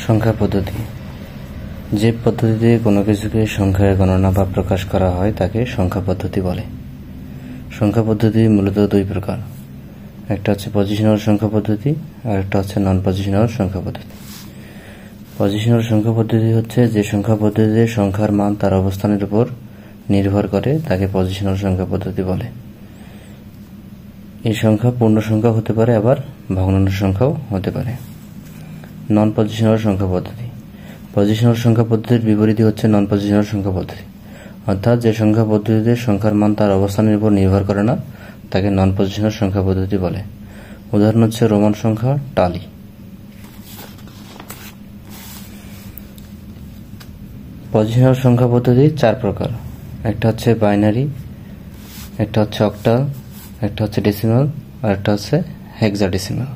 সংখ্যা পদ্ধতি। যে পদ্ধতিতে কোনো কিছুকে সংখ্যায় গণনা বা প্রকাশ করা হয় তাকে সংখ্যা পদ্ধতি বলে। সংখ্যা পদ্ধতি মূলত দুই প্রকার, একটা হচ্ছে পজিশনাল সংখ্যা পদ্ধতি আর একটা হচ্ছে নন পজিশনাল সংখ্যা পদ্ধতি। পজিশনাল সংখ্যা পদ্ধতি হচ্ছে যে সংখ্যা পদ্ধতিতে সংখ্যার মান তার অবস্থানের উপর নির্ভর করে তাকে পজিশনাল সংখ্যা পদ্ধতি বলে। এই সংখ্যা পূর্ণ সংখ্যা হতে পারে, আবার ভগ্নাংশ সংখ্যাও হতে পারে। নন পজিশনাল সংখ্যা পদ্ধতি। পজিশনাল সংখ্যা পদ্ধতির বিপরীতই হচ্ছে নন পজিশনাল সংখ্যা পদ্ধতি, অর্থাৎ যে সংখ্যা পদ্ধতিতে সংখ্যার মান তার অবস্থানের উপর নির্ভর করে না তাকে নন পজিশনাল সংখ্যা পদ্ধতি বলে। উদাহরণ হচ্ছে রোমান সংখ্যা টালি। পজিশনাল সংখ্যা পদ্ধতি চার প্রকার, একটা হচ্ছে বাইনারি, একটা হচ্ছে অক্টাল, একটা হচ্ছে ডেসিমাল আর একটা হচ্ছে হেক্সাডেসিমাল।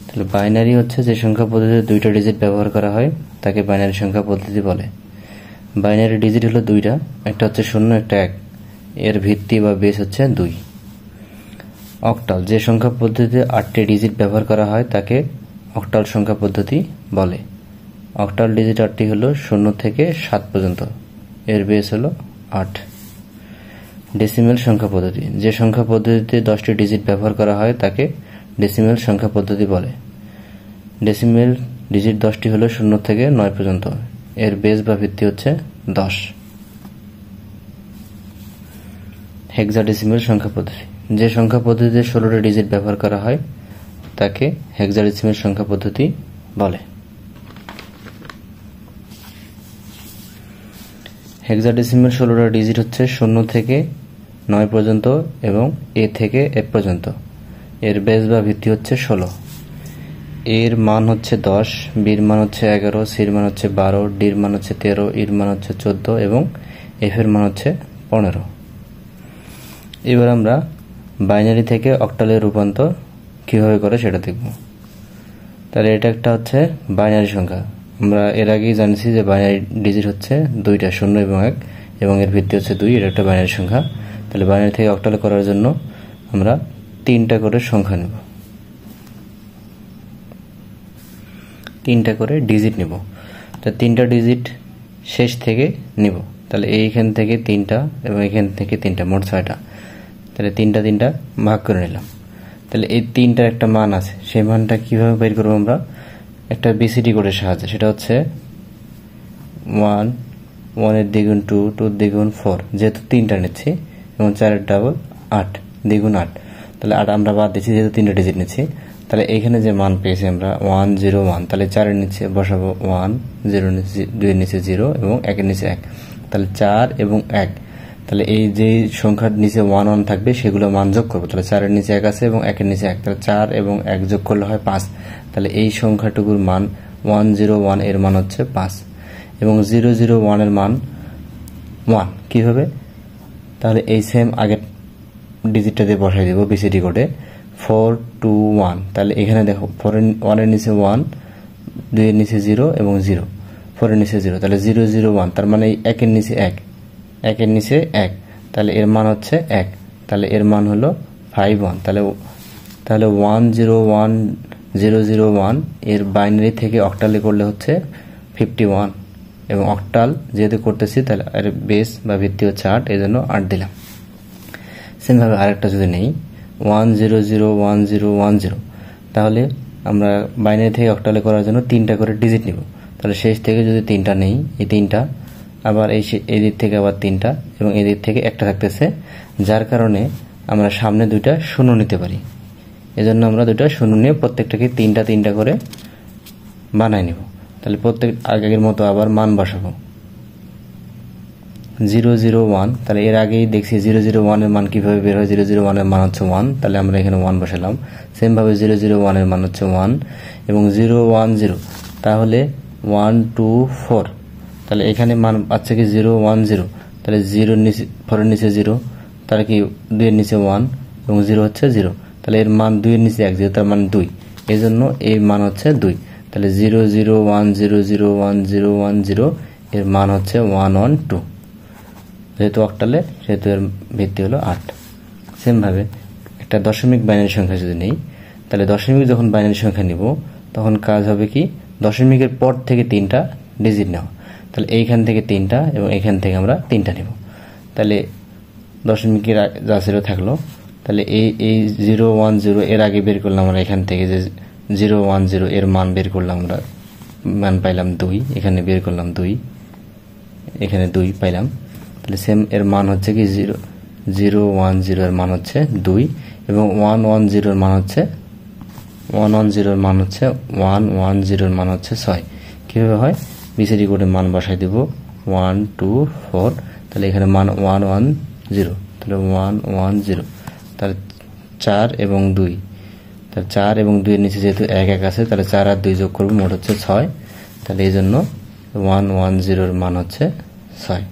তাহলে বাইনারি হচ্ছে যে সংখ্যা পদ্ধতিতে দুইটা ডিজিট ব্যবহার করা হয় তাকে বাইনারি সংখ্যা পদ্ধতি বলে। বাইনারি ডিজিট হলো দুইটা, একটা হচ্ছে 0 একটা 1, এর ভিত্তি বা বেস হচ্ছে 2। অক্টাল যে সংখ্যা পদ্ধতিতে 8টি ডিজিট ব্যবহার করা হয় তাকে অক্টাল সংখ্যা পদ্ধতি বলে। অক্টাল ডিজিট 8টি হলো 0 থেকে 7 পর্যন্ত, এর বেস হলো 8। ডেসিমেল সংখ্যা পদ্ধতি যে সংখ্যা পদ্ধতিতে 10টি ডিজিট ব্যবহার করা হয় তাকে ডেসিমেল সংখ্যা পদ্ধতি বলে। ডেসিমেল ডিজিট 10টি হলো 0 থেকে 9 পর্যন্ত, এর বেস বা ভিত্তি হচ্ছে 10। হেক্সাডেসিমেল সংখ্যা পদ্ধতি যে সংখ্যা পদ্ধতিতে 16টি ডিজিট ব্যবহার করা হয় তাকে হেক্সাডেসিমেল সংখ্যা পদ্ধতি বলে। হেক্সাডেসিমেল 16টা ডিজিট হচ্ছে 0 থেকে 9 পর্যন্ত এবং এ থেকে এফ পর্যন্ত, এর বেস বা ভিত্তি হচ্ছে 16। এর মান হচ্ছে 10, বির মান হচ্ছে 11, সির মান হচ্ছে 12, ডির মান হচ্ছে 13, ইর মান হচ্ছে 14 এবং এফ এর মান হচ্ছে 15। এবার আমরা বাইনারি থেকে অক্টালের রূপান্তর কিভাবে করে সেটা দেখব। তাহলে এটা একটা হচ্ছে বাইনারি সংখ্যা। আমরা এর আগেই জানছি যে বাইনারি ডিজিট হচ্ছে দুইটা, 0 এবং 1, এবং এর ভিত্তি হচ্ছে 2। এটা একটা বাইনারি সংখ্যা। তাহলে বাইনারি থেকে অক্টালে করার জন্য আমরা 3টা করে সংখ্যা নেব, 3টা করে ডিজিট নেব। তো 3টা ডিজিট শেষ থেকে নিব। তাহলে এইখান থেকে 3টা এবং এখান থেকে 3টা, মোট 6টা। তাহলে 3টা ভাগ করে নিলাম। তাহলে এই 3টার একটা মান আছে, সেই মানটা কিভাবে বের করবো আমরা? একটা বিসিডি কোডের সাহায্যে। সেটা হচ্ছে 1, 1 এর দ্বিগুণ 2, 2 এর দ্বিগুণ 4, যেহেতু 3টা নিচ্ছি, এবং 4 এর ডাবল 8, দ্বিগুণ 8। তাহলে 8 আমরা বাদ দিচ্ছি যেহেতু 3টা ডিজিট নিচ্ছি। তাহলে এখানে যে মান পেয়েছি আমরা 1 0 1, তাহলে 4 এর নিচে বসাবো 1, 0 এর নিচে 2 এর নিচে 0 এবং 1 এর নিচে 1। তাহলে 4 এবং 1। তাহলে এই যে সংখ্যার নিচে 1 1 থাকবে সেগুলো মান যোগ করবো। তাহলে 4 এর নিচে 1 আছে এবং 1 এর নিচে 1, তাহলে 4 এবং 1 যোগ করলে হয় 5। তাহলে এই সংখ্যাটুকুর মান 1 0 1 এর মান হচ্ছে 5 এবং 0 0 1 এর মান 1। কিভাবে? তাহলে এই সেম আগের ডিজিটটা দিয়ে বসাই দেবো বিসিডি কোডে, 4 2 1। তাহলে এখানে দেখো 1 এর নিচে 1, 2 এর নিচে 0 এবং 0, 4 এর নিচে 0। তাহলে 0 0 1, তার মানে 1 এর নিচে 1, 1 এর নিচে 1, তাহলে এর মান হচ্ছে 1। তাহলে এর মান হলো 5 1। তাহলে 1 0 1 0 0 1 এর বাইনারি থেকে অক্টালে করলে হচ্ছে 51, এবং অক্টাল যেহেতু করতেছি তাহলে এর বেস বা ভিত্তি হচ্ছে 8, এই জন্য 8 দিলাম। সেমভাবে আরেকটা যদি নেই 1 0 0 1 0 1 0, তাহলে আমরা বাইনারি থেকে অক্টালে করার জন্য 3টা করে ডিজিট নিব। তাহলে শেষ থেকে যদি 3টা নেই, এই 3টা, আবার এই দিক থেকে আবার 3টা এবং এই দিক থেকে একটা থাকতেছে, যার কারণে আমরা সামনে 2টা 0 নিতে পারি। এজন্য আমরা 2টা 0 নিয়ে প্রত্যেকটাকে 3টা করে বানাই নিব। তাহলে প্রত্যেক আগের মতো আবার মান বসাবো 0 0 1। তাহলে এর আগেই দেখছি 0 0 1 এর মান কিভাবে বের হয়। 0 0 1 এর মান হচ্ছে 1, তাহলে আমরা এখানে 1 বসালাম। সেম ভাবে 0 0 1 এর মান হচ্ছে 1 এবং 0 1 0, তাহলে 1 2 4। তাহলে এখানে মান আছে কি 0 1 0, তাহলে 0 এর নিচে 4 এর নিচে 0, তাহলে কি 2 এর নিচে 1 এবং 0 হচ্ছে 0। তাহলে এর মান 2 এর নিচে 1, যেহেতু তার মান 2, এই জন্য এই মান হচ্ছে 2। তাহলে 0 0 1 0 0 1 0 1 0 এর মান হচ্ছে 1 1 2। যেহেতু অক্টালে সেহেতু এর ভিত্তি হলো 8। সেম ভাবে একটা দশমিক বাইনারি সংখ্যা যদি নেই, তাহলে দশমিক যখন বাইনারি সংখ্যা নিব তখন কাজ হবে কি দশমিকের পর থেকে 3টা ডিজিট নেওয়া। তাহলে এইখান থেকে 3টা এবং এইখান থেকে আমরা 3টা নেব। তাহলে দশমিকের যা ছিল থাকলো। তাহলে এই 0 1 0 এর আগে বের করলাম আমরা এখান থেকে যে 0 1 0 এর মান বের করলাম আমরা, মান পাইলাম 2, এখানে বের করলাম 2, এখানে 2 পাইলাম। তাহলে সেম এর মান হচ্ছে কি 0 1 0 এর মান হচ্ছে 2 এবং 1 1 0 এর মান হচ্ছে 1 1 0 এর মান হচ্ছে 1 1 0 এর মান হচ্ছে 6। কিভাবে হয়? বিসিডি কোডে মান বসাই দেব 1 2 4। তাহলে এখানে মান 1 1 0, তাহলে 1 1 0, তাহলে 4 এবং 2, তাহলে 4 এবং 2 এর নিচে যেহেতু 1 1 আছে তাহলে 4 আর 2 যোগ করব, মোট হচ্ছে 6। তাহলে এই জন্য 1 1 0 এর মান হচ্ছে 6।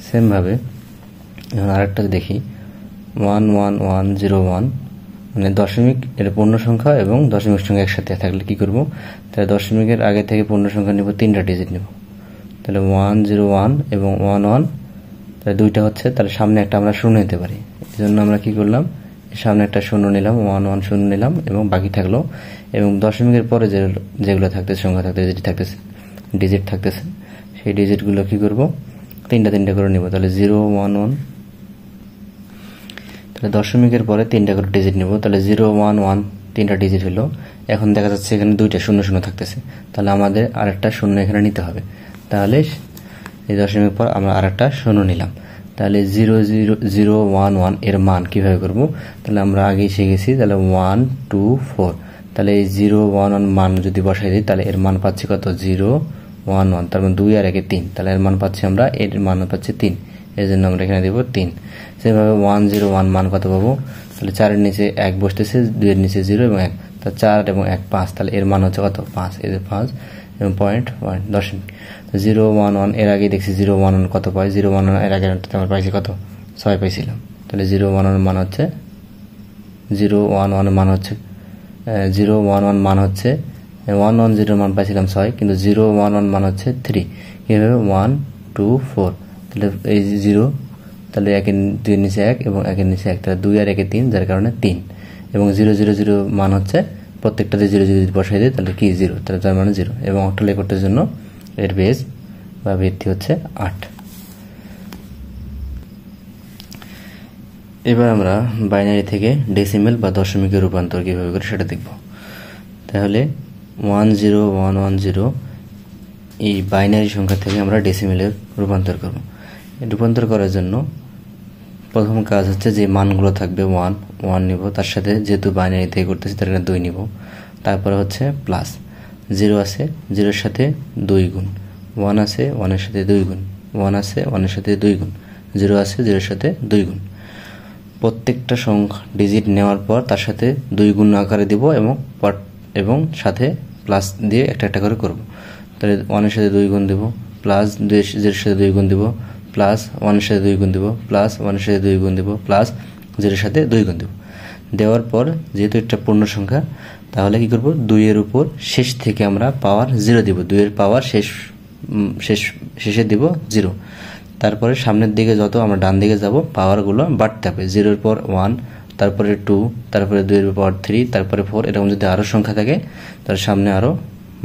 সেম ভাবে আরেকটা দেখি 1 1 1 0 1, মানে দশমিক এর পূর্ণ সংখ্যা এবং দশমিক সংখ্যা একসাথে থাকলে কি করব? তাহলে দশমিকের আগে থেকে পূর্ণ সংখ্যা নিব, 3টা ডিজিট নেব। তাহলে 1 0 1 এবং 1 1, তাহলে 2টা হচ্ছে, তাহলে সামনে একটা আমরা শূন্য নিতে পারি। এই জন্য আমরা কি করলাম, সামনে একটা শূন্য নিলাম, 1 1 শূন্য নিলাম এবং বাকি থাকলো। এবং দশমিকের পরে যেগুলো থাকতেছে সংখ্যা থাকতেছে, ডিজিট থাকতেছে, সেই ডিজিটগুলো কি করব? 3টা করে নিব। তাহলে 0 1 1, তাহলে দশমিকের পরে 3টা করে ডিজিট নিব। তাহলে 0 1 1 3টা ডিজিট হলো। এখন দেখা যাচ্ছে এখানে 2টা শূন্য শূন্য থাকতেছে, তাহলে আমাদের আরেকটা শূন্য এখানে নিতে হবে। তাহলে এই দশমিকের পর আমরা আরেকটা শূন্য নিলাম। তাহলে 0 0 0 1 1 এর মান কিভাবে করব? তাহলে আমরা আগেই শিখেছি। তাহলে 1 2 4, তাহলে এই 0 1 1 মান যদি বসাই দিই তাহলে এর মান পাচ্ছি কত? 0 1 1, তার মানে 2 আর 1 3, তাহলে এর মান পাচ্ছি আমরা, এর মান পাচ্ছি 3, এই জন্য আমরা এখানে দেব 3। সেভাবে 1 0 1 মান কত পাবো? তাহলে 4 এর নিচে 1 বসতেছে, 2 এর নিচে 0 এবং 1, তাহলে 4 এবং 1 5, তাহলে এর মান হচ্ছে কত? 5, এই যে 5 এবং পয়েন্ট 1 দশমিক। 0 1 1 এর আগে দেখছি 0 1 1 কত পাই? 0 1 1 এর আগে আমরা পাইছি কত? 6 পাইছিলাম। তাহলে 0 1 1 মান হচ্ছে 0 1 1 মান হচ্ছে 0 1 1 মান হচ্ছে 1 1 0 মান পাইছিলাম 6, কিন্তু 0 1 1 মান হচ্ছে 3। কিভাবে? 1 2 4, তাহলে এই 0, তাহলে 2 এর নিচে 1 এবং 1 এর নিচে 1, তাহলে 2 আর 1 3, যার কারণে 3। এবং 0 0 0 মান হচ্ছে প্রত্যেকটাতে 0 0 বসাই দেয়, তাহলে কি 0, তাহলে তার মানে 0। এবং অক্টাল করতে জন্য এর বেস বা ভিত্তি হচ্ছে 8। এবার আমরা বাইনারি থেকে ডেসিমেল বা দশমিকে রূপান্তর কিভাবে করে সেটা দেখব। তাহলে 1 0 1 1 0 এই বাইনারি সংখ্যা থেকে আমরা ডেসিমেলে রূপান্তর করব। রূপান্তর করার জন্য প্রথম কাজ হচ্ছে যে মানগুলো থাকবে 1 1 নিব, তার সাথে যেহেতু বাইনারি থেকে করতেছি তার কারণে 2 নিব। তারপরে হচ্ছে প্লাস 0 আছে, 0 এর সাথে 2 গুণ, 1 আছে 1 এর সাথে 2 গুণ, 1 আছে 1 এর সাথে 2 গুণ, 0 আছে 0 এর সাথে 2 গুণ। প্রত্যেকটা সংখ্যা ডিজিট নেওয়ার পর তার সাথে 2 গুণ আকারে দিব এবং সাথে প্লাস দিয়ে একটা একটা করে করব। তাহলে 1 এর সাথে 2 গুণ দেব, প্লাস 2 এর সাথে 2 গুণ দেব, প্লাস 1 এর সাথে 2 গুণ দেব, প্লাস 1 এর সাথে 2 গুণ দেব, প্লাস 0 এর সাথে 2 গুণ দেব। দেওয়ার পর যেহেতু একটা পূর্ণ সংখ্যা, তাহলে কি করব? 2 এর উপর শেষ থেকে আমরা পাওয়ার 0 দিব, 2 এর পাওয়ার শেষে দিব 0। তারপরে সামনের দিকে যত আমরা ডান দিকে যাব পাওয়ারগুলো বাড়তে হবে। 0 এর পর 1, তারপরে 2, তারপরে 2 এর পাওয়ার 3, তারপরে 4, এরকম যদি আরও সংখ্যা থাকে তাহলে সামনে আরও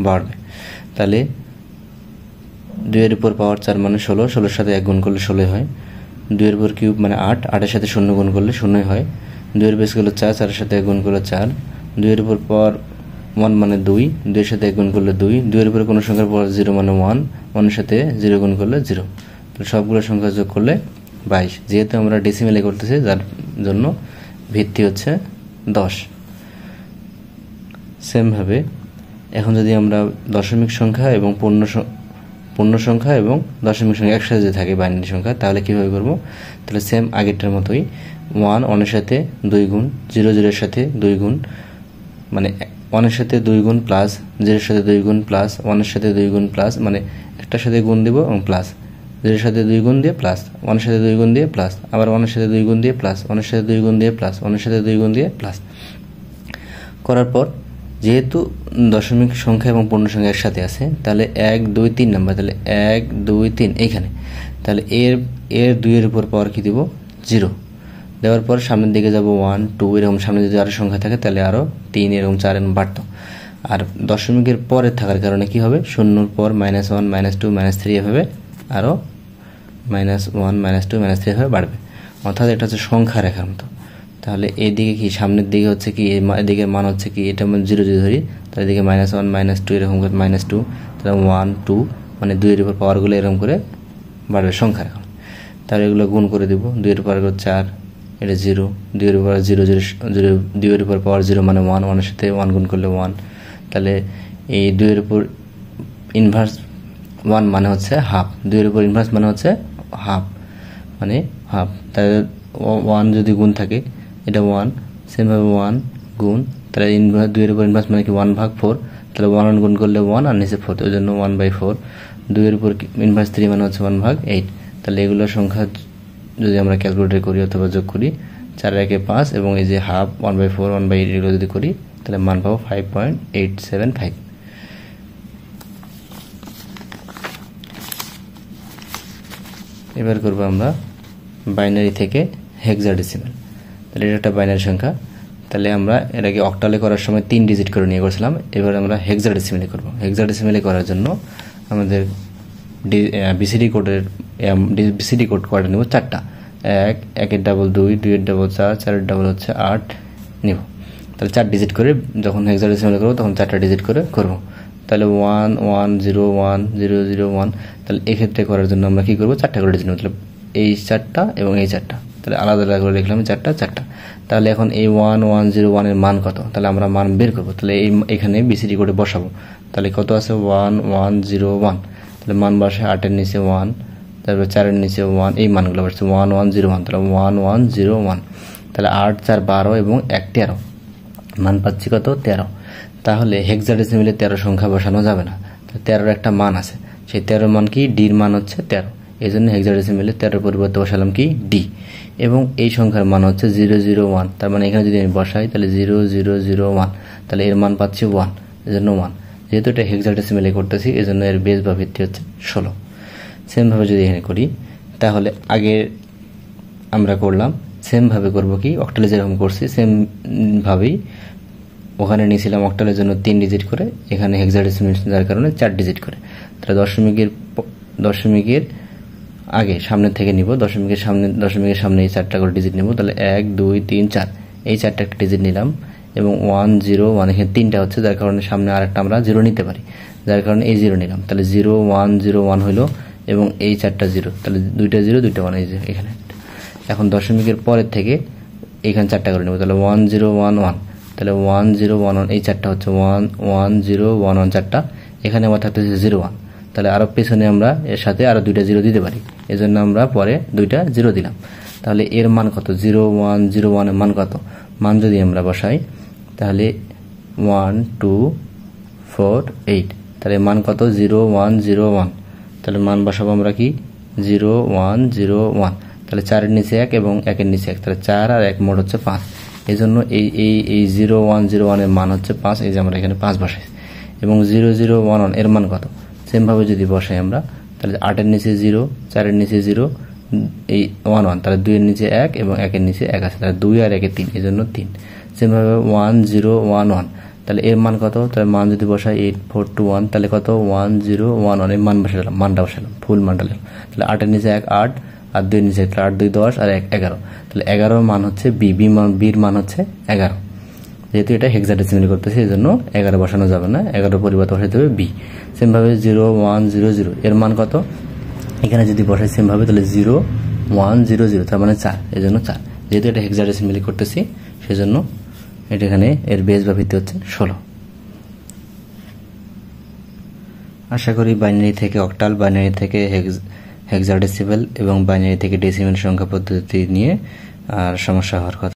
বাড়বে। তাহলে 2 এর উপর পাওয়ার 4 মানে 16, 16 এর সাথে 1 গুণ করলে 16 হয়। 2 এর উপর কিউব মানে 8, 8 এর সাথে 0 গুণ করলে 0 হয়। 2 এর বেস হলো 4, 4 এর সাথে 1 গুণ করলে 4। 2 এর উপর পাওয়ার 1 মানে 2, 2 এর সাথে 1 গুণ করলে 2, 2 এর উপরে কোনো সংখ্যার পাওয়ার 0 মানে 1, 1 এর সাথে 0 গুণ করলে 0। তাহলে সবগুলো সংখ্যা যোগ করলে 22। যেহেতু আমরা ডেসিমেলে করতেছি যার জন্য ভিত্তি হচ্ছে 10। সেমভাবে এখন যদি আমরা দশমিক সংখ্যা এবং পূর্ণ সংখ্যা এবং দশমিক সংখ্যা একসাথে যদি থাকে বাইনারি সংখ্যা, তাহলে কীভাবে করব? তাহলে সেম আগেরটার মতোই 1 1 এর সাথে 2 গুণ, 0 0 এর সাথে 2 গুণ, মানে 1 এর সাথে 2 গুণ প্লাস 0 এর সাথে 2 গুণ প্লাস 1 এর সাথে 2 গুণ প্লাস, মানে একটার সাথে গুণ দেব এবং প্লাস, 0 এর সাথে 2 গুণ দিয়ে প্লাস, 1 এর সাথে 2 গুণ দিয়ে প্লাস, আবার 1 এর সাথে 2 গুণ দিয়ে প্লাস, 1 এর সাথে 2 গুণ দিয়ে প্লাস, 1 এর সাথে 2 গুণ দিয়ে প্লাস করার পর যেহেতু দশমিক সংখ্যা এবং পূর্ণ সংখ্যা একসাথে আছে, তাহলে 1 2 3 নাম্বার, তাহলে 1 2 3 এইখানে, তাহলে এর 2 এর উপর পাওয়ার কি দিব? 0 দেওয়ার পর সামনের দিকে যাব 1 2, এরকম সামনে যদি আরও সংখ্যা থাকে তাহলে আরও 3 এরকম 4 এরকম বাড়তো। আর দশমিকের পরে থাকার কারণে কি হবে, শূন্যর পর -1 -2 -3 এভাবে আরও -1 -2 -3 এভাবে বাড়বে, অর্থাৎ এটা হচ্ছে সংখ্যা রেখার মতো। তাহলে এইদিকে কি সামনের দিকে হচ্ছে কি এদিকের মান হচ্ছে কি, এটা 0 যদি ধরি তাহলে এদিকে -1 -2 এরকম করে -2, তাহলে 1 2 মানে 2 এর উপর পাওয়ারগুলো এরকম করে বাড়বে সংখ্যা রেখা। তাহলে এগুলো গুণ করে দিব, 2 এর পাওয়ার 4, এটা 0, 2 এর উপর 0 0 2 এর উপর পাওয়ার 0 মানে 1, 1 এর সাথে 1 গুণ করলে 1, তাহলে এই 2 এর উপর ইনভার্স 1 মানে হচ্ছে হাফ, 2 এর উপর ইনভার্স মানে হচ্ছে হাফ, মানে হাফ। তাহলে 1 যদি গুণ থাকে এটা 1, সেমভাবে 1 গুণ, তাহলে 2 এর উপর ইনভার্স মানে কি 1/4, তাহলে 1 গুণ করলে 1 আর নিচে 4, ওই জন্য 1/4। 2 এর উপর ইনভার্স 3 মানে হচ্ছে 1/8। তাহলে এগুলো সংখ্যা যদি আমরা ক্যালকুলেটর করি অথবা যোগ করি, 4 এর 1 5, এবং এই যে হাফ 1/4 1/8 এগুলো যদি করি তাহলে মান পাবো 5.875। এবার করবো আমরা বাইনারি থেকে হেক্সাডেসিমাল। তাহলে এটা একটা বাইনারি সংখ্যা, তাহলে আমরা এটাকে অক্টালে করার সময় 3 ডিজিট করে নিয়ে করছিলাম, এবার আমরা হেক্সাডেসিমালে করব। হেক্সাডেসিমালে করার জন্য আমাদের বিসিডি কোড কয়টা নেব, 4টা। 1 1 এর ডাবল 2, 2 এর ডাবল 4, 4 এর ডাবল হচ্ছে 8 নেব। তাহলে 4 ডিজিট করে যখন হেক্সাডেসিমালে করব তখন 4টা ডিজিট করে করব। তাহলে 1 1 0 1 0 0 1। তাহলে এক্ষেত্রে করার জন্য আমরা কি করব, 4টা করে ডিজিট নেব। তাহলে এই 4টা এবং এই 4টা, তাহলে আলাদা আলাদা করে লিখলাম 4টা 4টা। তাহলে এখন এই 1 1 0 1 এর মান কত, তাহলে আমরা মান বের করব। তাহলে এখানে বিসিডি কোডে বসাবো। তাহলে কত আছে 1 1 0 1, তাহলে মান বসে 8 এর নিচে 1, তারপর 4 এর নিচে 1, এই মানগুলো বসছে 1 1 0 1, তাহলে 1 1 0 1। তাহলে 8 4 12 এবং 1 13, মান পাচ্ছি কত 13। তাহলে হেক্সাডেসিমালে 13 সংখ্যা বসানো যাবে না, 13 একটা মান আছে, সেই 13 মান কি, ডির মান হচ্ছে 13, এই জন্য হেক্সাডেসিমালে 13 পরিবর্তে বসালাম কি ডি। এবং এই সংখ্যার মান হচ্ছে 0 0 1, তার মানে এখানে যদি আমি বসাই তাহলে 0 0 0 1, তাহলে এর মান পাচ্ছি 1, এজন্য 1। যেহেতু এটা হেক্সাডেসিমালে করতেছি এজন্য এর বেস বা ভিত্তি হচ্ছে 16। সেমভাবে যদি এখানে করি তাহলে আগে আমরা করলাম সেমভাবে করব কি, অক্টালে যেরকম করছি সেমভাবেই ওখানে নিয়েছিলাম অক্টালের জন্য 3 ডিজিট করে, এখানে হেক্সাডেসিমাল যার কারণে 4 ডিজিট করে। তাহলে দশমিকের আগে সামনে থেকে নিব, দশমিকের সামনে এই 4টা করে ডিজিট নিব। তাহলে 1 2 3 4, এই 4টা একটা ডিজিট নিলাম, এবং 1 0 1 এখানে 3টা হচ্ছে, যার কারণে সামনে আরেকটা আমরা 0 নিতে পারি, যার কারণে এই 0 নিলাম। তাহলে 0 1 0 1 হইলো, এবং এই 4টা 0, তাহলে 2টা 0 2টা 1, এই যে এখানে। এখন দশমিকের পরের থেকে এখানে 4টা করে নেব, তাহলে 1 0 1 1, তাহলে 1 0 1 1, এই 4টা হচ্ছে 1 1 0 1 1, 4টা এখানে আবার থাকতেছে 0 1, তাহলে আরো পেছনে আমরা এর সাথে আরো 2টা 0 দিতে পারি, এজন্য আমরা পরে 2টা 0 দিলাম। তাহলে এর মান কত, 0 1 0 1 এর মান কত, মান যদি আমরা বসাই তাহলে 1 2 4 8, তাহলে মান কত 0 1 0 1, তাহলে মান বসাবো আমরা কি 0 1 0 1। তাহলে 4 এর নিচে 1 এবং 1 এর নিচে 1, তাহলে 4 আর 1 মোট হচ্ছে 5, এই জন্য এই 0 1 0 1 এর মান হচ্ছে 5, এই যে আমরা এখানে 5 বসাই। এবং 0 0 1 1 এর মান কত, সেমভাবে যদি বসাই আমরা তাহলে 8 এর নিচে 0, 4 এর নিচে 0, এই 1 1, তাহলে 2 এর নিচে 1 এবং 1 এর নিচে 1 আছে, তাহলে 2 আর 1 এ 3, এই জন্য 3। সেমভাবে 1 0 1 1, তাহলে এর মান কত, তাহলে মান যদি বসাই 8 4 2 1, তাহলে কত 1 0 1 1, এর মান বসালাম, মানটা বসালাম, ফুল মানটা লিখলাম। তাহলে 8 এর নিচে 1 8, আর 2 এর নিচে 8 2 10 আর 1 11, তাহলে 11 মান হচ্ছে বির মান হচ্ছে 11। যেহেতু এটা হেক্সাডেসিমালে করতেছি এই জন্য 11 বসানো যাবে না, 11 পরিবর্তে বসাতে হবে বি। সেমভাবে 0 1 0 0, এর মান কত, এখানে যদি বসাই সেমভাবে তাহলে 0 1 0 0, তার মানে 4, এই জন্য 4। যেহেতু এটা হেক্সাডেসিমালে করতেছি সেজন্য এটা এখানে এর বেস বা ভিত্তি হচ্ছে 16। আশা করি বাইনারি থেকে অক্টাল, বাইনারি থেকে হেক্সাডেসিমাল এবং বাইনারি থেকে ডেসিমাল সংখ্যা পদ্ধতি নিয়ে আর সমস্যা হওয়ার কথা